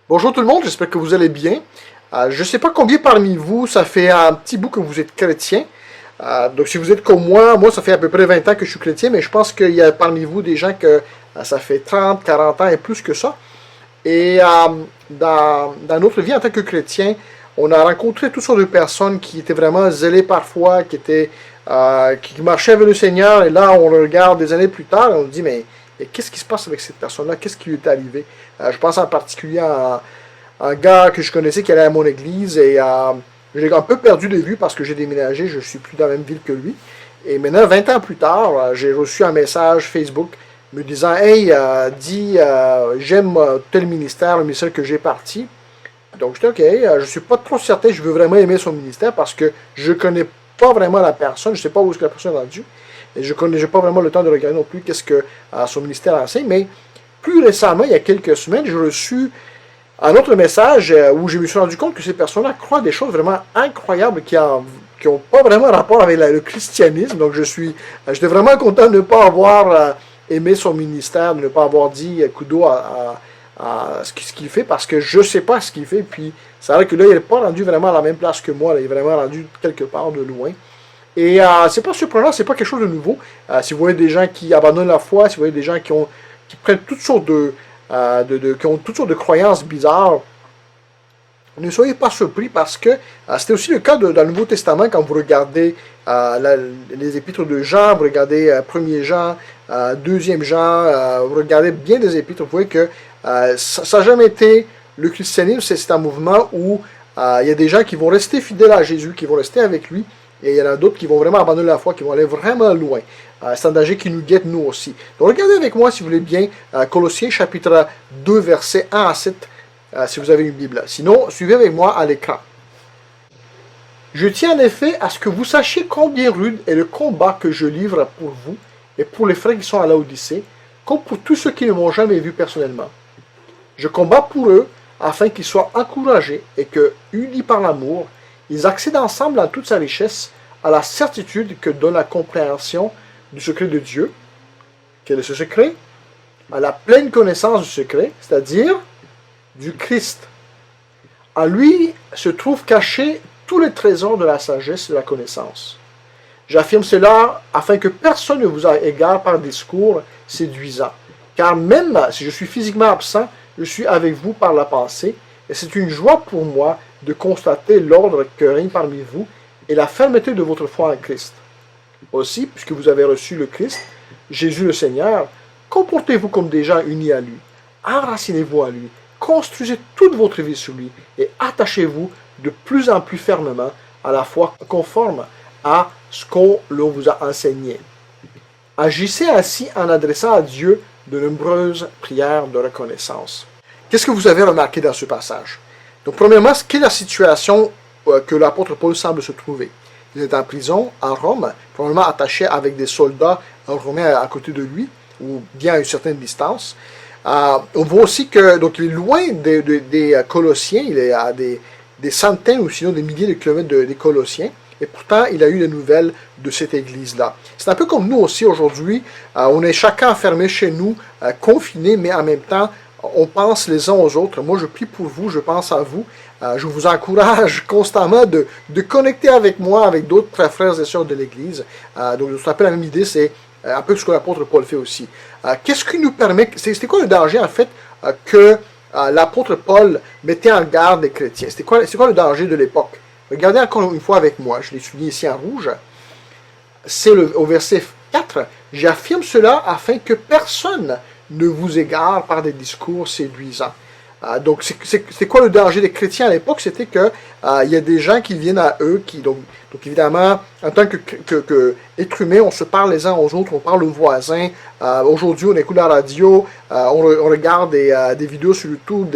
Bonjour tout le monde, j'espère que vous allez bien. Je ne sais pas combien parmi vous, ça fait un petit bout que vous êtes chrétien. Donc si vous êtes comme moi, ça fait à peu près 20 ans que je suis chrétien, mais je pense qu'il y a parmi vous des gens que ça fait 30, 40 ans et plus que ça. Et dans notre vie en tant que chrétien, on a rencontré toutes sortes de personnes qui étaient vraiment zélées parfois, qui marchaient avec le Seigneur, et là on le regarde des années plus tard et on se dit, mais qu'est-ce qui se passe avec cette personne-là? Qu'est-ce qui lui est arrivé? Je pense en particulier à un gars que je connaissais qui allait à mon église et je l'ai un peu perdu de vue parce que j'ai déménagé, je suis plus dans la même ville que lui. Et maintenant, 20 ans plus tard, j'ai reçu un message Facebook me disant Hey, j'aime tel ministère, le ministère que j'ai parti. Donc j'étais OK, je suis pas trop certain, je veux vraiment aimer son ministère parce que je connais pas vraiment la personne, je sais pas où est-ce que la personne est rendue. Et je n'ai pas vraiment le temps de regarder non plus qu'est-ce que son ministère enseigne, mais plus récemment, il y a quelques semaines, j'ai reçu un autre message où je me suis rendu compte que ces personnes-là croient des choses vraiment incroyables qui n'ont pas vraiment rapport avec le christianisme. Donc j'étais vraiment content de ne pas avoir aimé son ministère, de ne pas avoir dit kudo à ce qu'il fait parce que je ne sais pas ce qu'il fait. Puis c'est vrai que là, il n'est pas rendu vraiment à la même place que moi. Là, il est vraiment rendu quelque part de loin. Et c'est pas surprenant, c'est pas quelque chose de nouveau. Si vous voyez des gens qui abandonnent la foi, si vous voyez des gens qui prennent toutes sortes qui ont toutes sortes de croyances bizarres, ne soyez pas surpris parce que c'était aussi le cas dans le Nouveau Testament quand vous regardez les épîtres de Jean, vous regardez 1er Jean, 2e Jean, vous regardez bien des épîtres, vous voyez que ça n'a jamais été le christianisme, c'est un mouvement où il y a des gens qui vont rester fidèles à Jésus, qui vont rester avec lui, et il y en a d'autres qui vont vraiment abandonner la foi, qui vont aller vraiment loin. C'est un danger qui nous guette nous aussi. Donc regardez avec moi, si vous voulez bien, Colossiens chapitre 2, versets 1 à 7, si vous avez une Bible. Sinon, suivez avec moi à l'écran. Je tiens en effet à ce que vous sachiez combien rude est le combat que je livre pour vous et pour les frères qui sont à Laodicée, comme pour tous ceux qui ne m'ont jamais vu personnellement. Je combats pour eux afin qu'ils soient encouragés et que, unis par l'amour, ils accèdent ensemble en toute sa richesse à la certitude que donne la compréhension du secret de Dieu. Quel est ce secret? À la pleine connaissance du secret, c'est-à-dire du Christ. En lui se trouvent cachés tous les trésors de la sagesse et de la connaissance. J'affirme cela afin que personne ne vous égare par discours séduisants. Car même si je suis physiquement absent, je suis avec vous par la pensée, et c'est une joie pour moi de constater l'ordre que règne parmi vous et la fermeté de votre foi en Christ. Aussi, puisque vous avez reçu le Christ, Jésus le Seigneur, comportez-vous comme des gens unis à lui. Enracinez-vous à lui. Construisez toute votre vie sur lui et attachez-vous de plus en plus fermement à la foi conforme à ce qu'on vous a enseigné. Agissez ainsi en adressant à Dieu de nombreuses prières de reconnaissance. Qu'est-ce que vous avez remarqué dans ce passage? Donc, premièrement, quelle est la situation que l'apôtre Paul semble se trouver? Il est en prison à Rome, probablement attaché avec des soldats romains à côté de lui, ou bien à une certaine distance. On voit aussi que donc il est loin des Colossiens, il est à des centaines ou sinon des milliers de kilomètres des Colossiens, et pourtant il a eu des nouvelles de cette église-là. C'est un peu comme nous aussi aujourd'hui, on est chacun enfermé chez nous, confinés, mais en même temps, on pense les uns aux autres. Moi je prie pour vous, je pense à vous, je vous encourage constamment de connecter avec moi, avec d'autres frères et sœurs de l'église. Donc c'est un peu la même idée, c'est un peu ce que l'apôtre Paul fait aussi. Qu'est-ce qui nous permet, c'était quoi le danger en fait que l'apôtre Paul mettait en garde les chrétiens? C'est quoi le danger de l'époque? Regardez encore une fois avec moi, je l'ai souligné ici en rouge. C'est au verset 4, j'affirme cela afin que personne ne vous égare par des discours séduisants. Donc, c'est quoi le danger des chrétiens à l'époque? C'était que il y a des gens qui viennent à eux, donc évidemment, en tant qu'être humain, on se parle les uns aux autres, on parle aux voisins. Aujourd'hui, on écoute la radio, on regarde des vidéos sur YouTube,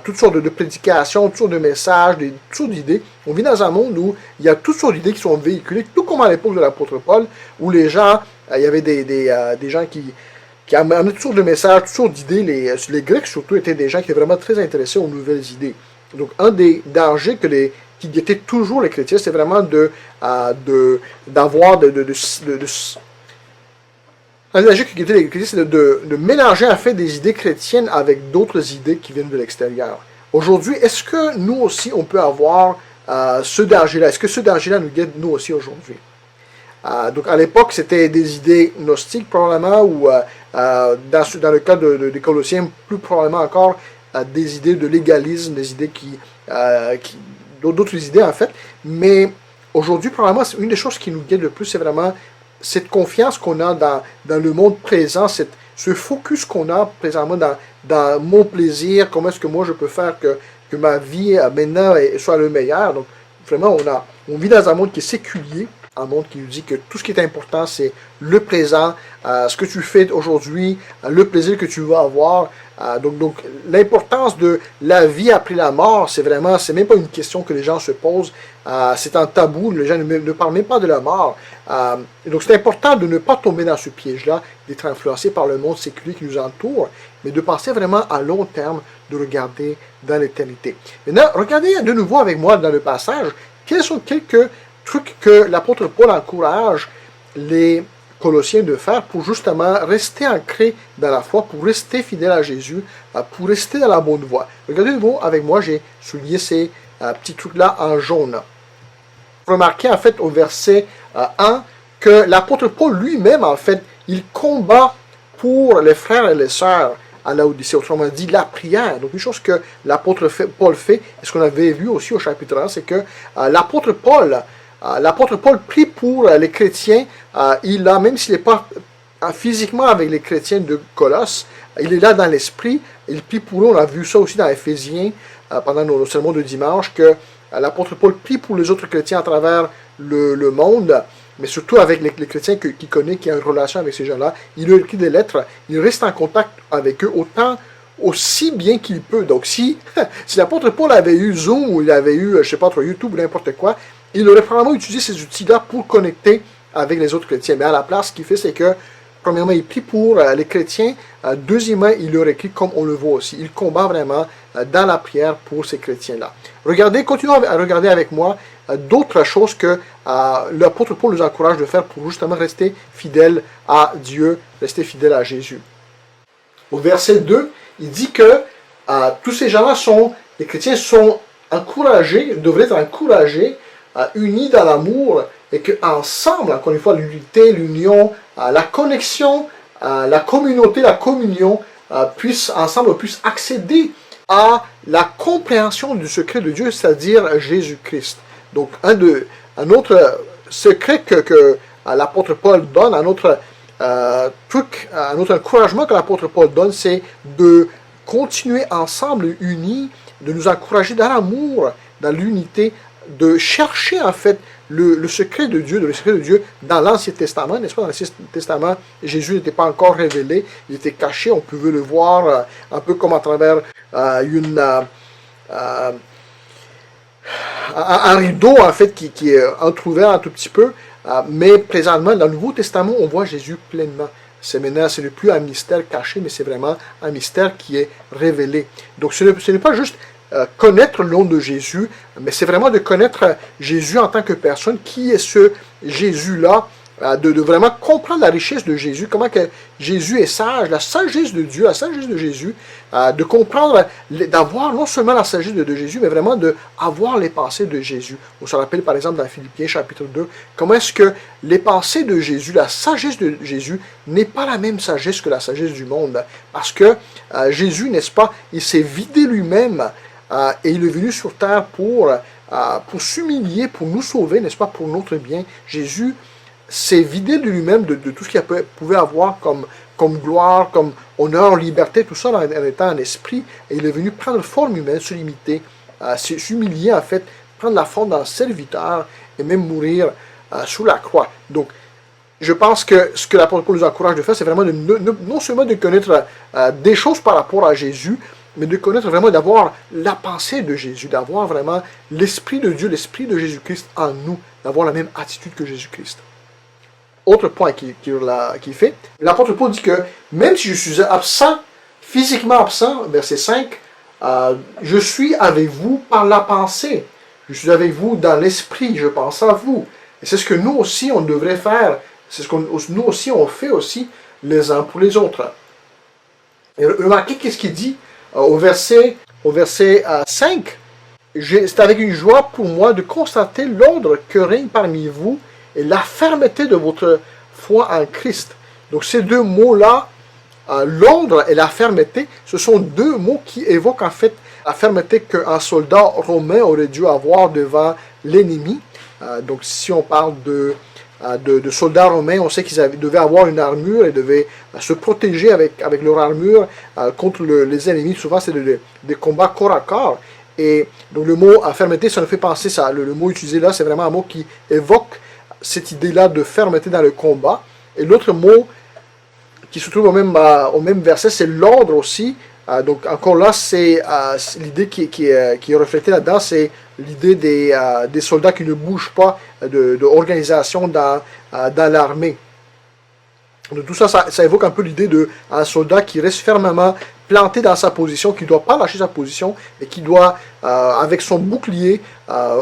toutes sortes de prédications, toutes sortes de messages, toutes sortes d'idées. On vit dans un monde où il y a toutes sortes d'idées qui sont véhiculées, tout comme à l'époque de l'apôtre Paul, où les gens, il y avait des gens qui amenaient toutes sortes de messages, toutes sortes d'idées. Les Grecs, surtout, étaient des gens qui étaient vraiment très intéressés aux nouvelles idées. Donc, un des dangers qui guettait toujours les chrétiens, c'est vraiment un des dangers qui guettait les chrétiens, c'est de mélanger en fait des idées chrétiennes avec d'autres idées qui viennent de l'extérieur. Aujourd'hui, est-ce que nous aussi, on peut avoir ce danger-là? Est-ce que ce danger-là nous guette nous aussi aujourd'hui? Donc à l'époque, c'était des idées gnostiques probablement, ou dans le cas des Colossiens, plus probablement encore des idées de légalisme, des idées d'autres idées en fait. Mais aujourd'hui, probablement, une des choses qui nous guette le plus, c'est vraiment cette confiance qu'on a dans le monde présent, ce focus qu'on a présentement dans mon plaisir, comment est-ce que moi je peux faire que ma vie maintenant soit le meilleur. Donc vraiment, on vit dans un monde qui est séculier, un monde qui nous dit que tout ce qui est important, c'est le présent, ce que tu fais aujourd'hui, le plaisir que tu vas avoir. Donc l'importance de la vie après la mort, c'est même pas une question que les gens se posent. C'est un tabou, les gens ne parlent même pas de la mort. Donc c'est important de ne pas tomber dans ce piège-là, d'être influencé par le monde séculier qui nous entoure, mais de penser vraiment à long terme, de regarder dans l'éternité. Maintenant, regardez de nouveau avec moi dans le passage, quels sont quelques trucs que l'apôtre Paul encourage les Colossiens de faire pour justement rester ancrés dans la foi, pour rester fidèles à Jésus, pour rester dans la bonne voie. Regardez de nouveau avec moi, j'ai souligné ces petits trucs-là en jaune. Remarquez en fait au verset 1 que l'apôtre Paul lui-même, en fait, il combat pour les frères et les sœurs à Laodicée, autrement dit la prière. Donc une chose que l'apôtre Paul fait, et ce qu'on avait vu aussi au chapitre 1, c'est que l'apôtre Paul prie pour les chrétiens. Même s'il n'est pas physiquement avec les chrétiens de Colosse, il est là dans l'esprit, il prie pour eux. On a vu ça aussi dans Éphésiens, pendant nos sermons de dimanche, que l'apôtre Paul prie pour les autres chrétiens à travers le monde, mais surtout avec les chrétiens qu'il connaît, qui a une relation avec ces gens-là. Il leur écrit des lettres, il reste en contact avec eux aussi bien qu'il peut. Donc si l'apôtre Paul avait eu Zoom, ou il avait eu, je sais pas, YouTube ou n'importe quoi, il aurait probablement utilisé ces outils-là pour connecter avec les autres chrétiens. Mais à la place, ce qu'il fait, c'est que, premièrement, il prie pour les chrétiens. Deuxièmement, il leur écrit comme on le voit aussi. Il combat vraiment dans la prière pour ces chrétiens-là. Continuons à regarder avec moi d'autres choses que l'apôtre Paul nous encourage de faire pour justement rester fidèle à Dieu, rester fidèle à Jésus. Au verset 2, il dit que tous ces gens-là les chrétiens sont encouragés, devraient être encouragés, unis dans l'amour, et qu'ensemble, encore une fois, l'unité, l'union, la connexion, la communauté, la communion, puissent accéder à la compréhension du secret de Dieu, c'est-à-dire Jésus-Christ. Donc, un autre secret que l'apôtre Paul donne, un autre encouragement que l'apôtre Paul donne, c'est de continuer ensemble, unis, de nous encourager dans l'amour, dans l'unité, de chercher en fait le secret de Dieu, dans l'Ancien Testament, n'est-ce pas? Dans l'Ancien Testament, Jésus n'était pas encore révélé, il était caché, on pouvait le voir un peu comme à travers un rideau en fait qui est entrouvert un tout petit peu, mais présentement dans le Nouveau Testament, on voit Jésus pleinement. Ce n'est plus un mystère caché, mais c'est vraiment un mystère qui est révélé. Donc ce n'est pas juste connaître le nom de Jésus, mais c'est vraiment de connaître Jésus en tant que personne, qui est ce Jésus-là, de vraiment comprendre la richesse de Jésus, comment que Jésus est sage, la sagesse de Dieu, la sagesse de Jésus, de comprendre, d'avoir non seulement la sagesse de Jésus, mais vraiment d'avoir les pensées de Jésus. On se rappelle par exemple dans Philippiens chapitre 2, comment est-ce que les pensées de Jésus, la sagesse de Jésus, n'est pas la même sagesse que la sagesse du monde. Parce que Jésus, n'est-ce pas, il s'est vidé lui-même, et il est venu sur terre pour s'humilier, pour nous sauver, n'est-ce pas, pour notre bien. Jésus s'est vidé de lui-même de tout ce qu'il pouvait avoir comme gloire, comme honneur, liberté, tout ça en étant un esprit, et il est venu prendre forme humaine, se limiter, s'humilier en fait, prendre la forme d'un serviteur, et même mourir sous la croix. Donc, je pense que ce que l'apôtre Paul nous encourage de faire, c'est vraiment non seulement de connaître des choses par rapport à Jésus, mais de connaître vraiment, d'avoir la pensée de Jésus, d'avoir vraiment l'Esprit de Dieu, l'Esprit de Jésus-Christ en nous, d'avoir la même attitude que Jésus-Christ. Autre point qu'il fait, l'apôtre Paul dit que même si je suis absent, physiquement absent, verset 5, je suis avec vous par la pensée. Je suis avec vous dans l'esprit, je pense à vous. Et c'est ce que nous aussi, on devrait faire. C'est ce que nous aussi, on fait aussi les uns pour les autres. Et remarquez qu'est-ce qu'il dit au verset 5. C'est avec une joie pour moi de constater l'ordre que règne parmi vous et la fermeté de votre foi en Christ. Donc ces deux mots-là, l'ordre et la fermeté, ce sont deux mots qui évoquent en fait la fermeté qu'un soldat romain aurait dû avoir devant l'ennemi. Donc si on parle de soldats romains, on sait qu'ils devaient avoir une armure et devaient se protéger avec leur armure contre les ennemis. Souvent c'est des combats corps à corps. Et donc le mot fermeté, ça nous fait penser ça. Le mot utilisé là, c'est vraiment un mot qui évoque cette idée-là de fermeté dans le combat. Et l'autre mot qui se trouve au même verset, c'est l'ordre aussi. Donc encore là, c'est l'idée qui est reflétée là-dedans, c'est l'idée des soldats qui ne bougent pas d'organisation dans l'armée. Donc tout ça, ça évoque un peu l'idée d'un soldat qui reste fermement planté dans sa position, qui ne doit pas lâcher sa position, et qui doit, avec son bouclier,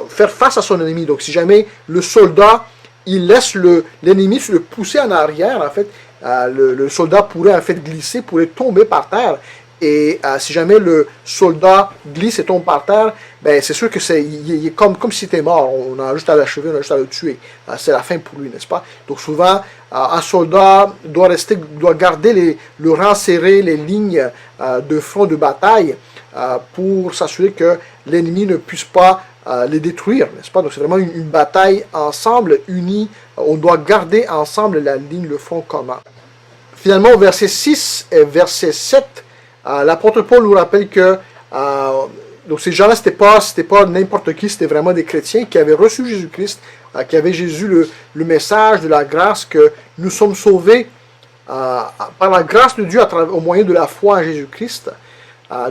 faire face à son ennemi. Donc si jamais le soldat, il laisse l'ennemi se le pousser en arrière, en fait, le soldat pourrait en fait glisser, pourrait tomber par terre. Et si jamais le soldat glisse et tombe par terre, ben c'est sûr que il est comme si c'était mort. On a juste à l'achever, on a juste à le tuer. C'est la fin pour lui, n'est-ce pas? Donc souvent, un soldat doit garder le rang serré, les lignes de front de bataille pour s'assurer que l'ennemi ne puisse pas les détruire, n'est-ce pas? Donc c'est vraiment une bataille ensemble, unie. On doit garder ensemble la ligne, le front commun. Finalement, au verset 6 et verset 7, l'apôtre Paul nous rappelle que donc ces gens-là, c'était pas n'importe qui, c'était vraiment des chrétiens qui avaient reçu Jésus-Christ, qui avaient Jésus le message de la grâce, que nous sommes sauvés par la grâce de Dieu au moyen de la foi en Jésus-Christ.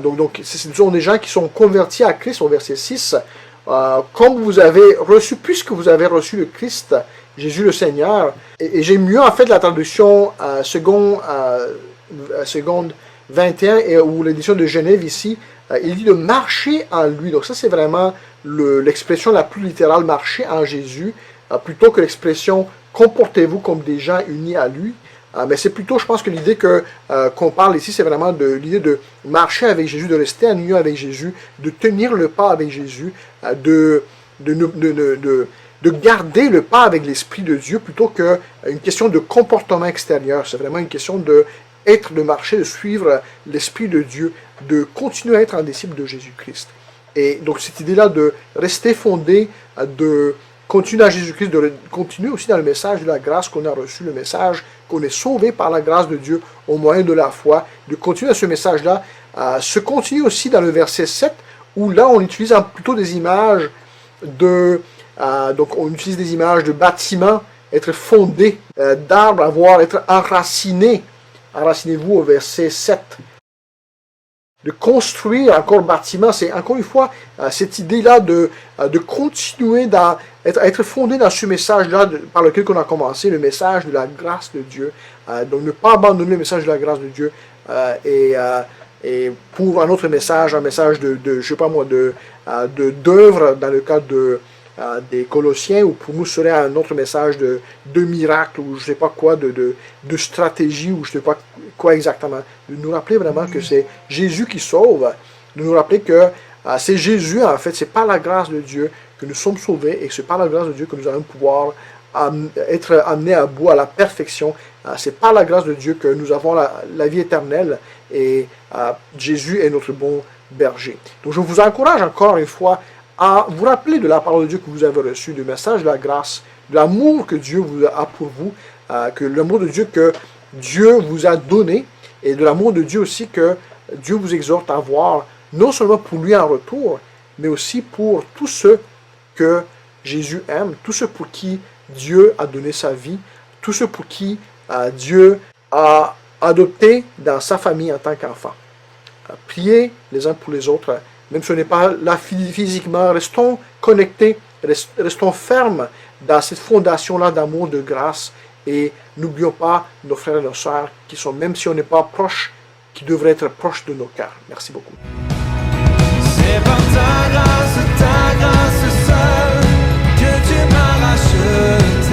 Donc ce sont des gens qui sont convertis à Christ au verset 6. Comme vous avez reçu, puisque vous avez reçu le Christ, Jésus le Seigneur, et j'aime mieux en fait la traduction seconde 21 ou l'édition de Genève ici, il dit de marcher en lui. Donc ça c'est vraiment l'expression la plus littérale, marcher en Jésus, plutôt que l'expression comportez-vous comme des gens unis à lui. Mais c'est plutôt, je pense que l'idée qu'on parle ici, c'est vraiment de l'idée de marcher avec Jésus, de rester en union avec Jésus, de tenir le pas avec Jésus, de garder le pas avec l'Esprit de Dieu, plutôt qu'une question de comportement extérieur. C'est vraiment une question de marcher, de suivre l'Esprit de Dieu, de continuer à être un disciple de Jésus-Christ. Et donc cette idée-là de rester fondé, de continuer à Jésus-Christ, de continuer aussi dans le message de la grâce qu'on a reçu, le message qu'on est sauvé par la grâce de Dieu au moyen de la foi, de continuer à ce message-là, se continue aussi dans le verset 7, où là on utilise plutôt des images donc on utilise des images de bâtiments, être fondé, d'arbres, être enraciné. Enracinez-vous au verset 7. De construire encore bâtiment, c'est encore une fois cette idée-là de continuer être fondé dans ce message-là par lequel on a commencé, le message de la grâce de Dieu. Donc ne pas abandonner le message de la grâce de Dieu et pour un autre message, un message je sais pas moi, d'œuvre dans le cadre des Colossiens, ou pour nous serait un autre message de miracle, ou je sais pas quoi, de stratégie, ou je sais pas quoi exactement. De nous rappeler vraiment que c'est Jésus qui sauve, de nous rappeler que c'est Jésus, en fait, c'est par la grâce de Dieu que nous sommes sauvés, et c'est par la grâce de Dieu que nous allons pouvoir être amenés à bout, à la perfection. C'est par la grâce de Dieu que nous avons la vie éternelle, et Jésus est notre bon berger. Donc je vous encourage encore une fois à vous rappeler de la parole de Dieu que vous avez reçue, du message de la grâce, de l'amour que Dieu vous a pour vous, que l'amour de Dieu que Dieu vous a donné, et de l'amour de Dieu aussi que Dieu vous exhorte à avoir, non seulement pour lui en retour, mais aussi pour tous ceux que Jésus aime, tous ceux pour qui Dieu a donné sa vie, tous ceux pour qui Dieu a adopté dans sa famille en tant qu'enfant. Priez les uns pour les autres, même si on n'est pas là physiquement, restons connectés, restons fermes dans cette fondation-là d'amour, de grâce, et n'oublions pas nos frères et nos sœurs qui sont, même si on n'est pas proches, qui devraient être proches de nos cœurs. Merci beaucoup. C'est par ta grâce seule, que tu m'as racheté.